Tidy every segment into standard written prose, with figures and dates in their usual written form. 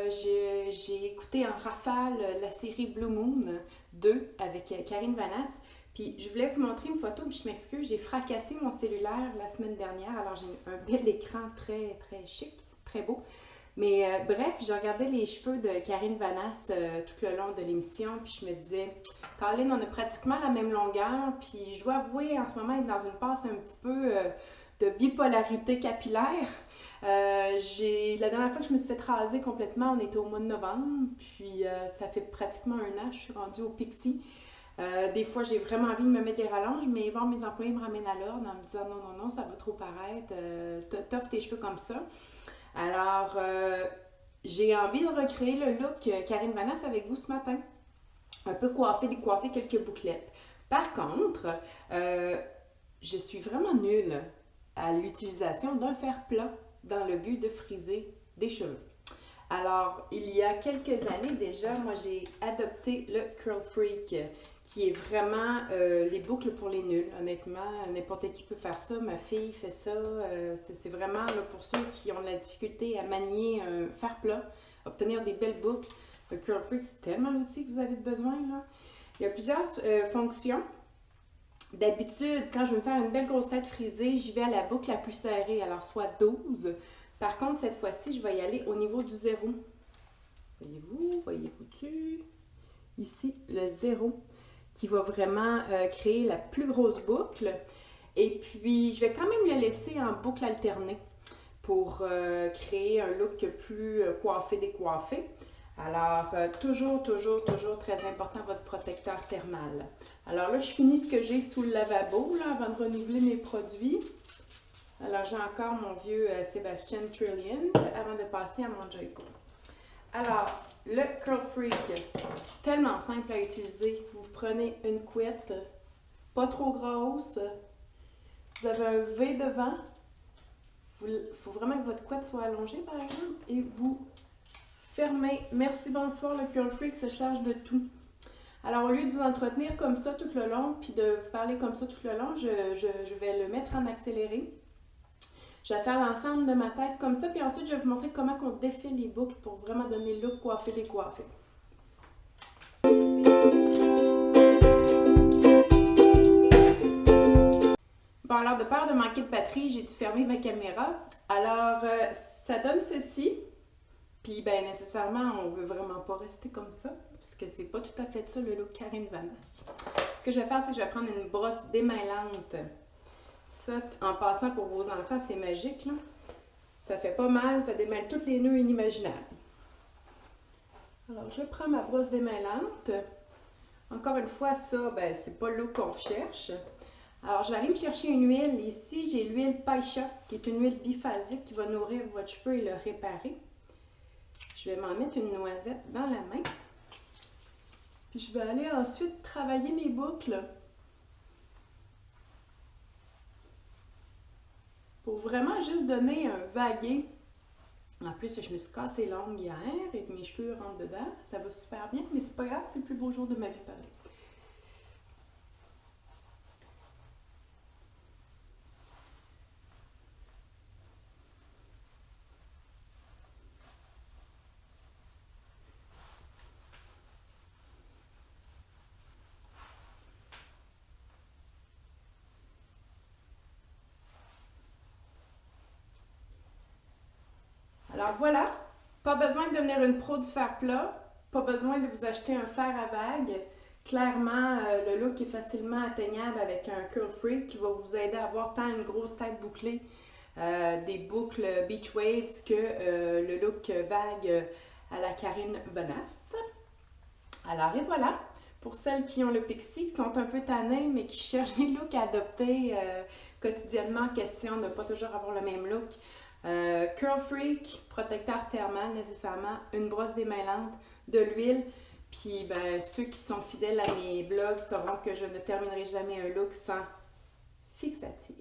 j'ai écouté en rafale la série Blue Moon 2 avec Karine Vanasse. Puis je voulais vous montrer une photo, puis je m'excuse, j'ai fracassé mon cellulaire la semaine dernière. Alors j'ai un bel écran très très chic, très beau. Mais bref, je regardais les cheveux de Karine Vanasse tout le long de l'émission, puis je me disais, Colin, on a pratiquement la même longueur, puis je dois avouer en ce moment être dans une passe un petit peu de bipolarité capillaire. La dernière fois que je me suis fait raser complètement, on était au mois de novembre, puis ça fait pratiquement un an, je suis rendue au Pixie. Des fois, j'ai vraiment envie de me mettre des rallonges, mais bon, mes employés me ramènent à l'ordre en me disant non, non, non, ça va trop paraître, t'offres tes cheveux comme ça. Alors, j'ai envie de recréer le look Karine Vanasse avec vous ce matin. Un peu coiffé, décoiffé, quelques bouclettes. Par contre, je suis vraiment nulle à l'utilisation d'un fer plat dans le but de friser des cheveux. Alors, il y a quelques années déjà, moi j'ai adopté le Curl Freak, qui est vraiment les boucles pour les nuls. Honnêtement, n'importe qui peut faire ça. Ma fille fait ça. C'est vraiment là, pour ceux qui ont de la difficulté à manier un fer plat, obtenir des belles boucles. Le Curl Freak, c'est tellement l'outil que vous avez besoin, là. Il y a plusieurs fonctions. D'habitude, quand je veux me faire une belle grosse tête frisée, j'y vais à la boucle la plus serrée, alors soit 12. Par contre, cette fois-ci, je vais y aller au niveau du 0. Voyez-vous? Voyez-vous-tu? Ici, le 0, qui va vraiment créer la plus grosse boucle. Et puis, je vais quand même le laisser en boucle alternée pour créer un look plus coiffé, décoiffé. Alors, toujours très important, votre protecteur thermal. Alors là, je finis ce que j'ai sous le lavabo là, avant de renouveler mes produits. Alors, j'ai encore mon vieux Sebastian Trillion avant de passer à mon Joico. Alors, le Curl Freak, tellement simple à utiliser. Vous prenez une couette, pas trop grosse. Vous avez un V devant. Il faut vraiment que votre couette soit allongée, par exemple. Et vous fermez. Merci, bonsoir. Le Curl Freak se charge de tout. Alors, au lieu de vous entretenir comme ça tout le long, puis de vous parler comme ça tout le long, je vais le mettre en accéléré. Je vais faire l'ensemble de ma tête comme ça, puis ensuite je vais vous montrer comment on défait les boucles pour vraiment donner le look coiffé décoiffé. Bon, alors de peur de manquer de batterie, j'ai dû fermer ma caméra. Alors, ça donne ceci. Puis, ben nécessairement, on veut vraiment pas rester comme ça, parce que c'est pas tout à fait ça le look Karine Vanasse. Ce que je vais faire, c'est que je vais prendre une brosse démaillante. Ça, en passant pour vos enfants, c'est magique, là. Ça fait pas mal, ça démêle tous les nœuds inimaginables. Alors, je prends ma brosse démaillante. Encore une fois, ça, ben, c'est pas le look qu'on recherche. Alors, je vais aller me chercher une huile. Ici, j'ai l'huile Paisha, qui est une huile biphasique qui va nourrir votre cheveu et le réparer. Je vais m'en mettre une noisette dans la main. Puis, je vais aller ensuite travailler mes boucles. Pour vraiment juste donner un vagué. En plus, je me suis cassée l'ongle hier et mes cheveux rentrent dedans. Ça va super bien, mais c'est pas grave, c'est le plus beau jour de ma vie pareil. Alors voilà, pas besoin de devenir une pro du fer plat, pas besoin de vous acheter un fer à vagues. Clairement, le look est facilement atteignable avec un Curl Freak qui va vous aider à avoir tant une grosse tête bouclée, des boucles Beach Waves que le look vague à la Karine Vanasse. Alors et voilà, pour celles qui ont le Pixie, qui sont un peu tannées mais qui cherchent des looks à adopter quotidiennement, question de ne pas toujours avoir le même look. Curl Freak, protecteur thermal nécessairement, une brosse démaillante, de l'huile. Puis ben, ceux qui sont fidèles à mes blogs sauront que je ne terminerai jamais un look sans fixatif,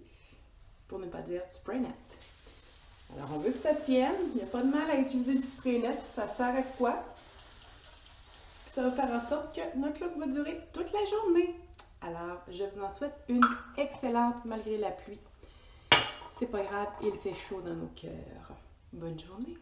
pour ne pas dire spray net. Alors on veut que ça tienne, il n'y a pas de mal à utiliser du spray net, ça sert à quoi? Ça va faire en sorte que notre look va durer toute la journée. Alors je vous en souhaite une excellente malgré la pluie. C'est pas grave, il fait chaud dans nos cœurs. Bonne journée!